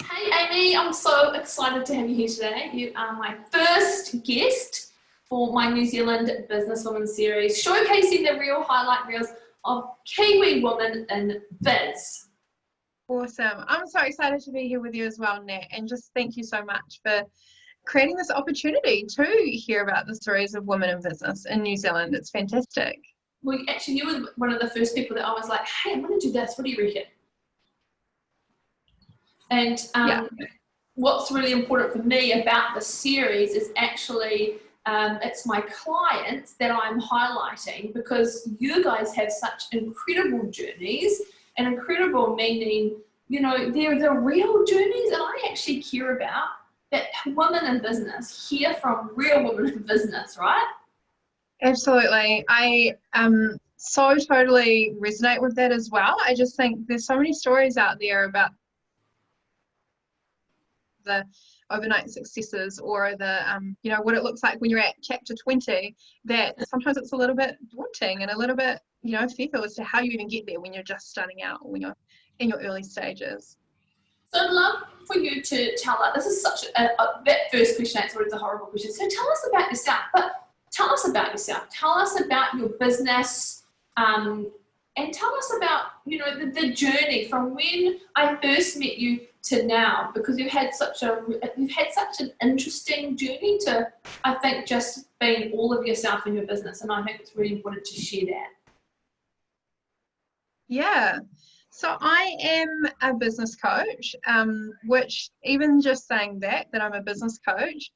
Hey Amy, I'm so excited to have you here today. You are my first guest for my New Zealand Businesswoman series, showcasing the real highlight reels of Kiwi women in biz. Awesome. I'm so excited to be here with you as well, Nat, and just thank you so much for creating this opportunity to hear about the stories of women in business in New Zealand. It's fantastic. Well, actually, you were one of the first people that I was like, hey, I'm going to do this. What do you reckon? And what's really important for me about the series is actually it's my clients that I'm highlighting, because you guys have such incredible journeys, and incredible meaning, you know, they're the real journeys, and I actually care about that women in business hear from real women in business, right? Absolutely. I so totally resonate with that as well. I just think there's so many stories out there about the overnight successes, or the you know, what it looks like when you're at chapter 20, that sometimes it's a little bit daunting and a little bit, you know, fearful as to how you even get there when you're just starting out, or when you're in your early stages. So I'd love for you to tell us, this is such that first question answer is a horrible question, so tell us about yourself, but tell us about yourself, tell us about your business, and tell us about, you know, the journey from when I first met you to now, because you've had such an interesting journey to, I think, just being all of yourself in your business, and I think it's really important to share that. Yeah, so I am a business coach, which, even just saying that I'm a business coach,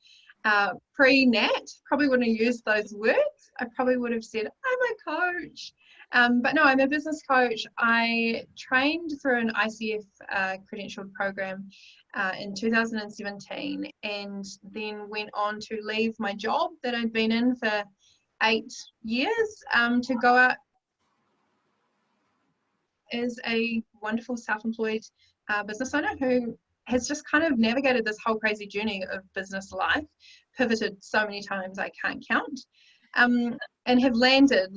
pre-Nat, probably wouldn't have used those words. I probably would have said, I'm a coach. But no, I'm a business coach. I trained through an ICF credentialed program in 2017, and then went on to leave my job that I'd been in for 8 years to go out as a wonderful self-employed business owner who has just kind of navigated this whole crazy journey of business life, pivoted so many times I can't count. And have landed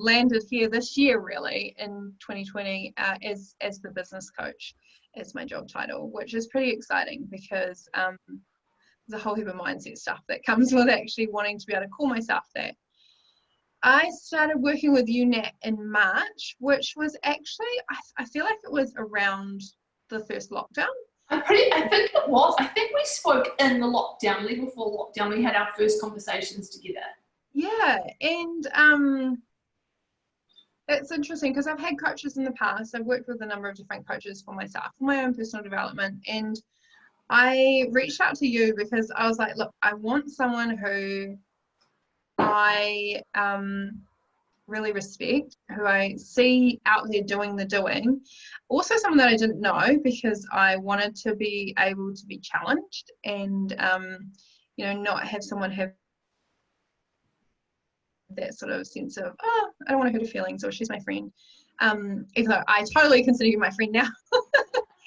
here this year, really, in 2020, as the business coach, as my job title, which is pretty exciting, because there's a whole heap of mindset stuff that comes with actually wanting to be able to call myself that. I started working with you, Nat, in March, which was actually, I feel like it was around the first lockdown. I think it was. I think we spoke in the lockdown, level 4 lockdown. We had our first conversations together. Yeah, and it's interesting because I've had coaches in the past. I've worked with a number of different coaches for myself, for my own personal development, and I reached out to you because I was like, look, I want someone who I really respect, who I see out there doing the doing, also someone that I didn't know, because I wanted to be able to be challenged, and you know, not have someone have that sort of sense of, oh, I don't want to hurt her feelings, or she's my friend, even though I totally consider you my friend now.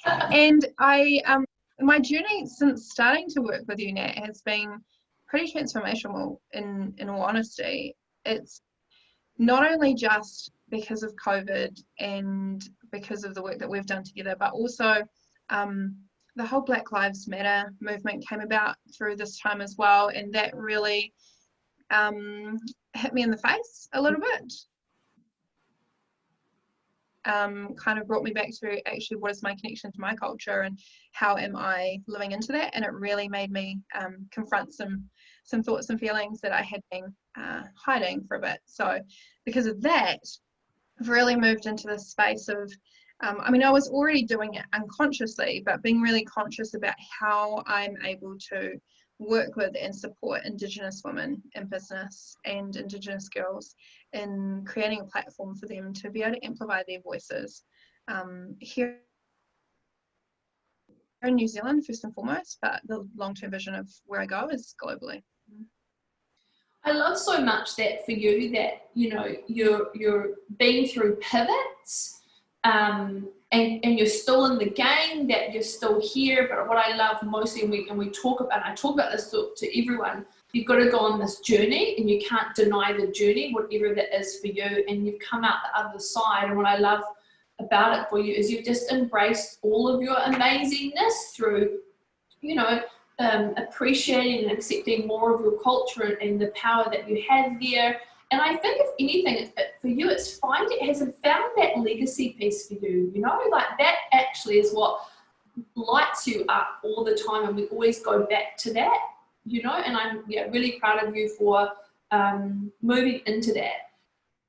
And my journey since starting to work with you, Nat, has been pretty transformational, in all honesty. It's not only just because of COVID and because of the work that we've done together, but also the whole Black Lives Matter movement came about through this time as well, and that really hit me in the face a little bit. Kind of brought me back to actually what is my connection to my culture, and how am I living into that, and it really made me confront some thoughts and feelings that I had been hiding for a bit. So because of that, I've really moved into this space of I mean, I was already doing it unconsciously, but being really conscious about how I'm able to work with and support Indigenous women in business and Indigenous girls in creating a platform for them to be able to amplify their voices here in New Zealand first and foremost, but the long-term vision of where I go is globally. I love so much that for you, that, you know, you're being through pivots, and you're still in the game, that you're still here. But what I love mostly, and I talk about this to everyone, you've got to go on this journey, and you can't deny the journey, whatever that is for you, and you've come out the other side. And what I love about it for you is you've just embraced all of your amazingness through, you know, appreciating and accepting more of your culture and the power that you have there. And I think if anything, for you, it's hasn't found that legacy piece for you, you know, like that actually is what lights you up all the time, and we always go back to that, you know, and I'm really proud of you for moving into that.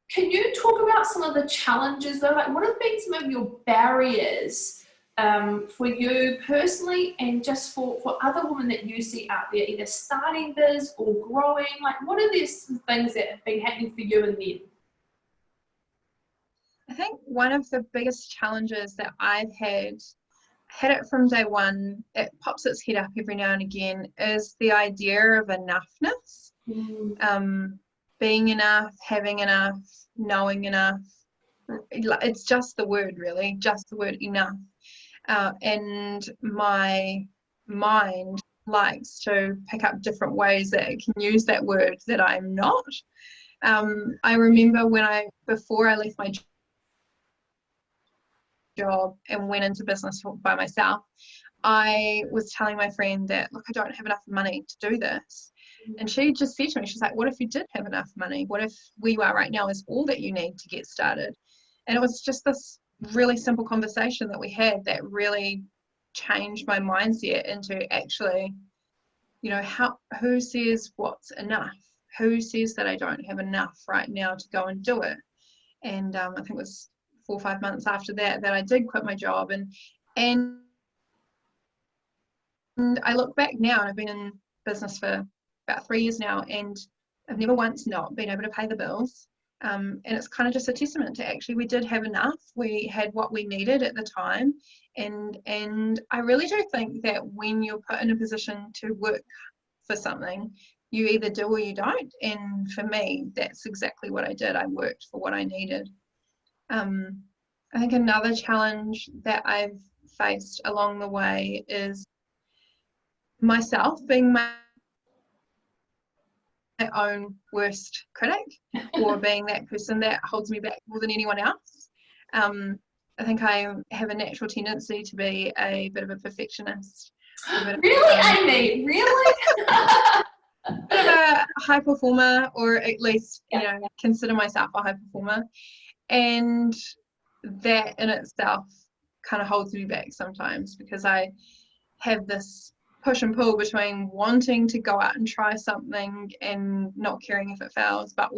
Can you talk about some of the challenges though? Like, what have been some of your barriers for you personally, and just for other women that you see out there, either starting biz or growing? Like, what are these things that have been happening for you and them? I think one of the biggest challenges that I've had it from day one, it pops its head up every now and again, is the idea of enoughness. Being enough, having enough, knowing enough. It's just the word, really, just the word enough. And my mind likes to pick up different ways that it can use that word that I'm not. I remember before I left my job and went into business by myself, I was telling my friend that, look, I don't have enough money to do this. And she just said to me, she's like, what if you did have enough money? What if where you are right now is all that you need to get started? And it was just this really simple conversation that we had that really changed my mindset into actually, you know, who says what's enough? Who says that I don't have enough right now to go and do it? And I think it was 4 or 5 months after that I did quit my job, and I look back now, and I've been in business for about 3 years now, and I've never once not been able to pay the bills. And it's kind of just a testament to actually we did have enough. We had what we needed at the time, and I really do think that when you're put in a position to work for something, you either do or you don't. And for me, that's exactly what I did. I worked for what I needed. I think another challenge that I've faced along the way is myself being my own worst critic, or being that person that holds me back more than anyone else. I think I have a natural tendency to be a bit of a perfectionist. Really, Amy? Really? A bit of a high performer, or at least, you know, consider myself a high performer. And that in itself kind of holds me back sometimes, because I have this push and pull between wanting to go out and try something and not caring if it fails, but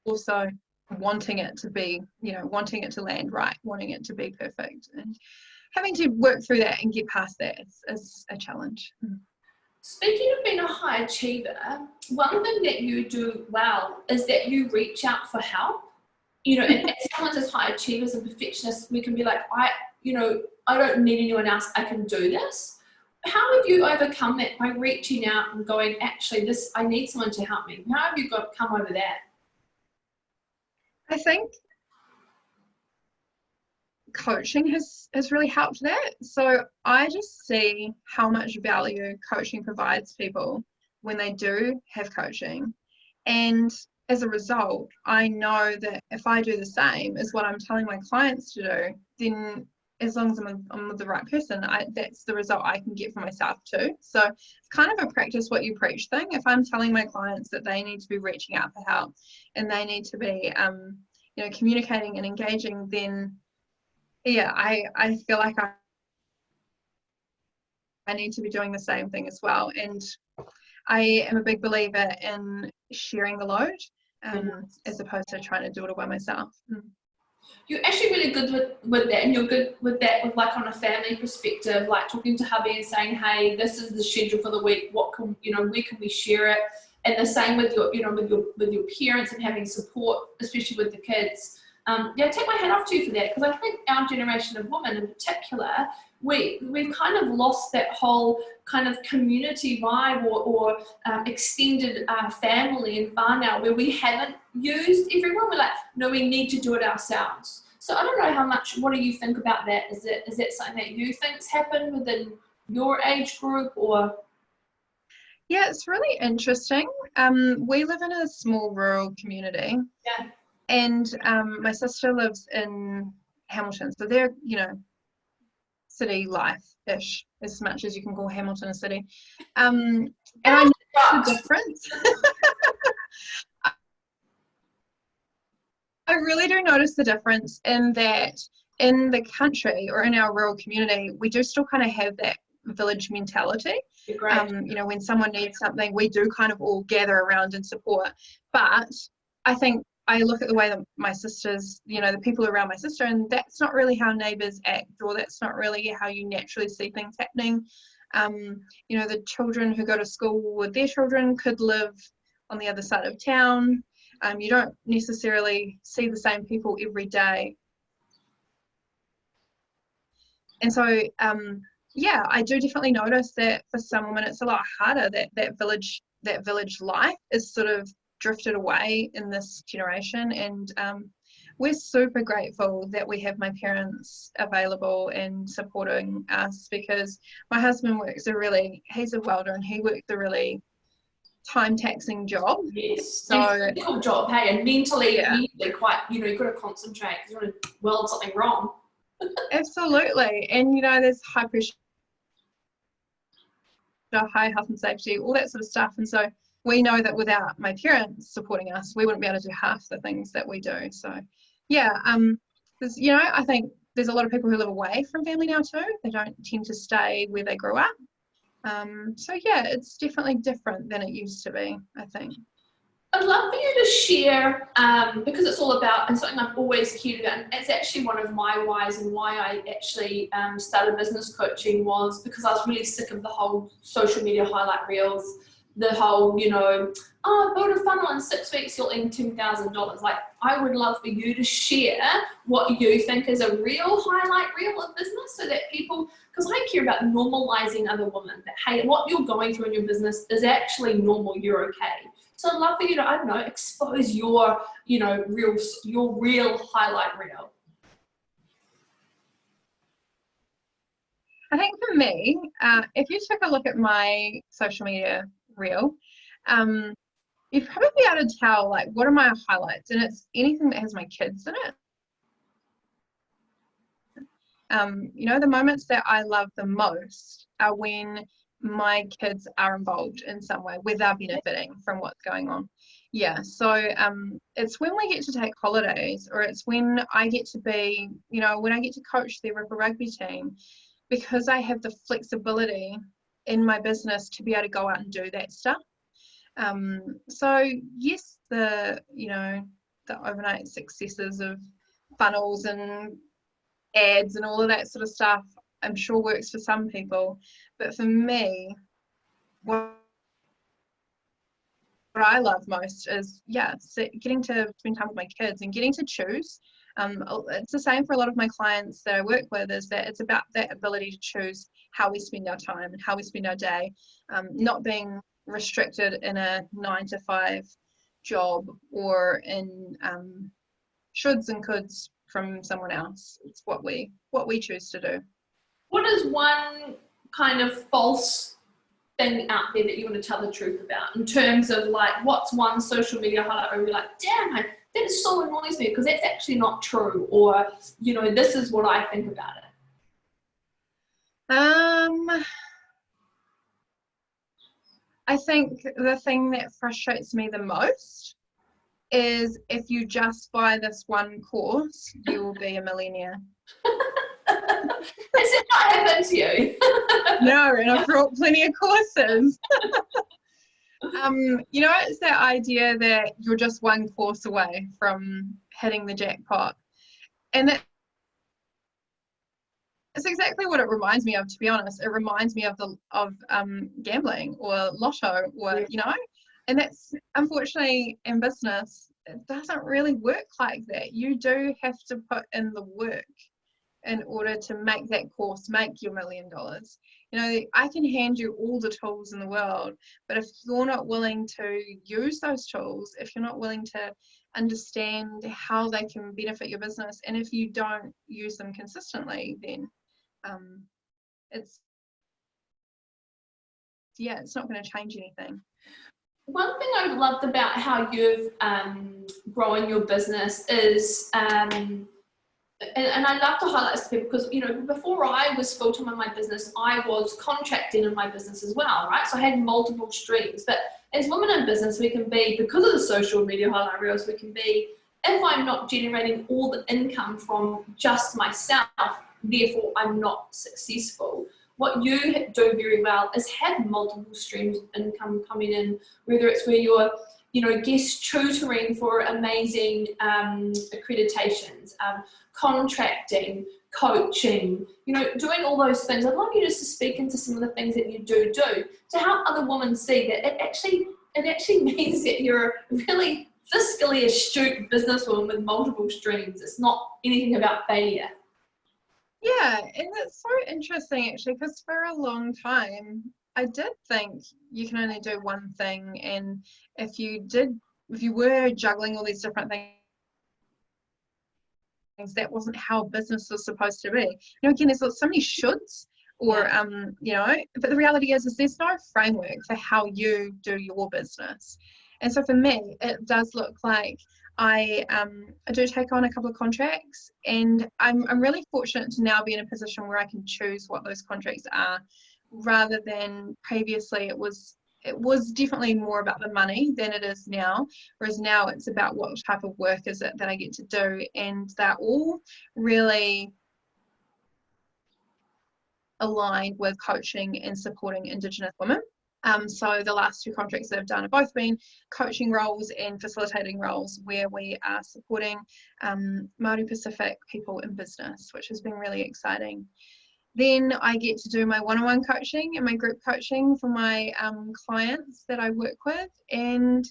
also wanting it to be, you know, wanting it to land right, wanting it to be perfect, and having to work through that and get past that is a challenge. Speaking of being a high achiever, one thing that you do well is that you reach out for help. You know, and as someone as high achievers and perfectionists, we can be like, I don't need anyone else, I can do this. How have you overcome that by reaching out and going, actually, I need someone to help me? How have you come over that? I think coaching has really helped that. So I just see how much value coaching provides people when they do have coaching. And as a result, I know that if I do the same as what I'm telling my clients to do, then as long as I'm with the right person, that's the result I can get for myself too. So it's kind of a practice what you preach thing. If I'm telling my clients that they need to be reaching out for help and they need to be you know, communicating and engaging, then yeah, I feel like I need to be doing the same thing as well. And I am a big believer in sharing the load, as opposed to trying to do it all by myself. You're actually really good with that, and you're good with that with, like, on a family perspective, like talking to hubby and saying, hey, this is the schedule for the week, where can we share it? And the same with your, you know, with your parents and having support, especially with the kids. Take my hat off to you for that, because I think our generation of women in particular, we've kind of lost that whole kind of community vibe or extended family and whānau, where we haven't used everyone. We're like, no, we need to do it ourselves. So I don't know what do you think about that? Is that something that you think's happened within your age group, or? Yeah, it's really interesting. We live in a small rural community. Yeah. And my sister lives in Hamilton, so they're, you know, city life-ish, as much as you can call Hamilton a city. And I know the difference. I really do notice the difference in that in the country or in our rural community, we do still kind of have that village mentality. You know, when someone needs something, we do kind of all gather around and support. But I think I look at the way that my sisters, you know, the people around my sister, and that's not really how neighbours act, or that's not really how you naturally see things happening. You know, the children who go to school with their children could live on the other side of town. You don't necessarily see the same people every day. And so, yeah, I do definitely notice that for some women it's a lot harder, that village life is sort of drifted away in this generation. And we're super grateful that we have my parents available and supporting us, because my husband he's a welder, and he works a really time-taxing job. Yes, so and physical job, hey, and mentally quite, you know, you've got to concentrate because you want to weld something wrong. Absolutely. And you know, there's high pressure, high health and safety, all that sort of stuff. And so we know that without my parents supporting us, we wouldn't be able to do half the things that we do. So yeah, there's, you know, I think there's a lot of people who live away from family now too. They don't tend to stay where they grew up. So yeah, it's definitely different than it used to be, I think. I'd love for you to share, because it's all about, and something I've always cared about, and it's actually one of my whys and why I actually started business coaching, was because I was really sick of the whole social media highlight reels, the whole, you know, oh, build a funnel in 6 weeks, you'll earn $10,000. Like, I would love for you to share what you think is a real highlight reel of business, so that people, because I care about normalizing other women, that, hey, what you're going through in your business is actually normal, you're okay. So I'd love for you to, I don't know, expose your, you know, real highlight reel. I think for me, if you took a look at my social media reel, you'd probably be able to tell, like, what are my highlights, and it's anything that has my kids in it. You know, the moments that I love the most are when my kids are involved in some way, where they're benefiting from what's going on. Yeah, so it's when we get to take holidays, or it's when I get to be, you know, when I get to coach their Ripple Rugby team, because I have the flexibility in my business to be able to go out and do that stuff. So yes, you know, the overnight successes of funnels and ads and all of that sort of stuff, I'm sure works for some people, but for me, what I love most is, yeah, getting to spend time with my kids and getting to choose. It's the same for a lot of my clients that I work with, is that it's about that ability to choose how we spend our time and how we spend our day, not being restricted in a 9-to-5 job or in shoulds and coulds from someone else. It's what we choose to do. What is one kind of false thing out there that you want to tell the truth about, in terms of, like, what's one social media highlight where you're like, damn, that so annoys me because that's actually not true, or, you know, this is what I think about it? I think the thing that frustrates me the most is, if you just buy this one course, you will be a millionaire. Has it not happened to you? No, and I've brought plenty of courses. You know, it's that idea that you're just one course away from hitting the jackpot. And that's exactly what it reminds me of, to be honest. It reminds me of gambling or lotto, or, you know, and that's, unfortunately, in business, it doesn't really work like that. You do have to put in the work in order to make that course make your $1 million. You know, I can hand you all the tools in the world, but if you're not willing to use those tools, if you're not willing to understand how they can benefit your business, and if you don't use them consistently, then it's not going to change anything. one thing I've loved about how you've grown your business is, and I love to highlight this to people because, you know, before I was full-time in my business, I was contracting in my business as well, right? So I had multiple streams. But as women in business, we can be, because of the social media highlight reels, we can be, if I'm not generating all the income from just myself, therefore I'm not successful. What you do very well is have multiple streams of income coming in, whether it's where you're, you know, guest tutoring for amazing accreditations, contracting, coaching, you know, doing all those things. I'd like you just to speak into some of the things that you do to help other women see that it actually means that you're a really fiscally astute businesswoman with multiple streams. It's not anything about failure. Yeah, and it's so interesting actually, because for a long time I did think you can only do one thing, and if you were juggling all these different things, that wasn't how business was supposed to be. You know, again, there's so many shoulds, or you know, but the reality is there's no framework for how you do your business. And so for me, it does look like I do take on a couple of contracts, and I'm really fortunate to now be in a position where I can choose what those contracts are, rather than previously it was definitely more about the money than it is now, whereas now it's about what type of work is it that I get to do, and they're all really aligned with coaching and supporting Indigenous women. So the last two contracts that I've done have both been coaching roles and facilitating roles where we are supporting Māori Pacific people in business, which has been really exciting. Then I get to do my one-on-one coaching and my group coaching for my clients that I work with, and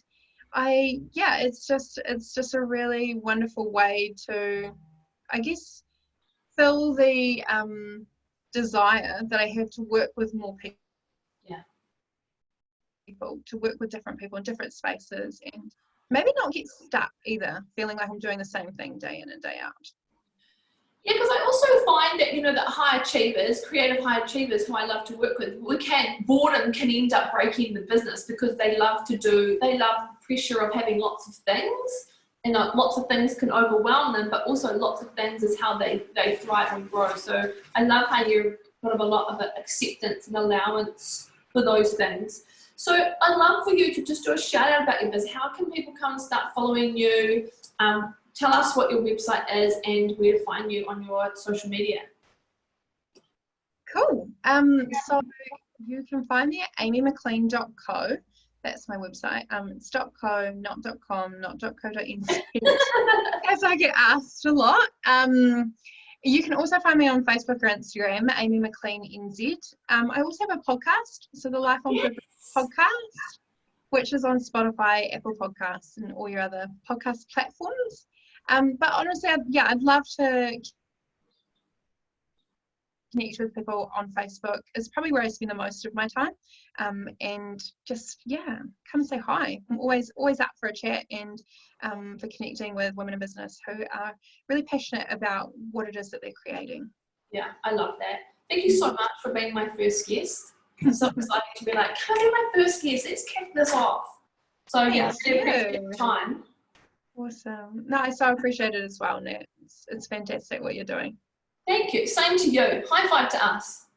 it's just a really wonderful way to, I guess, fill the desire that I have to work with more people. To work with different people in different spaces, and maybe not get stuck either, feeling like I'm doing the same thing day in and day out. Yeah, because I also find that, you know, that high achievers, creative high achievers who I love to work with, boredom can end up breaking the business, because they love the pressure of having lots of things, and lots of things can overwhelm them, but also lots of things is how they thrive and grow. So I love how you've got a lot of acceptance and allowance for those things. So I'd love for you to just do a shout out about your business. How can people come and start following you? Tell us what your website is and where to find you on your social media. Cool. So you can find me at amymclean.co. That's my website. It's .co, not .com, not .co.nz, as I get asked a lot. You can also find me on Facebook or Instagram, Amy McLean NZ. I also have a podcast, so the Life on Purpose podcast, which is on Spotify, Apple Podcasts, and all your other podcast platforms. But honestly, I'd love to connect with people on Facebook. It's probably where I spend the most of my time. And just, come say hi. I'm always up for a chat, and for connecting with women in business who are really passionate about what it is that they're creating. Yeah, I love that. Thank you so much for being my first guest. I'm so excited to be like, can I be my first guest? Let's kick this off. So yeah, really appreciate your time. Awesome. No, I so appreciate it as well, Nat. It's fantastic what you're doing. Thank you. Same to you. High five to us.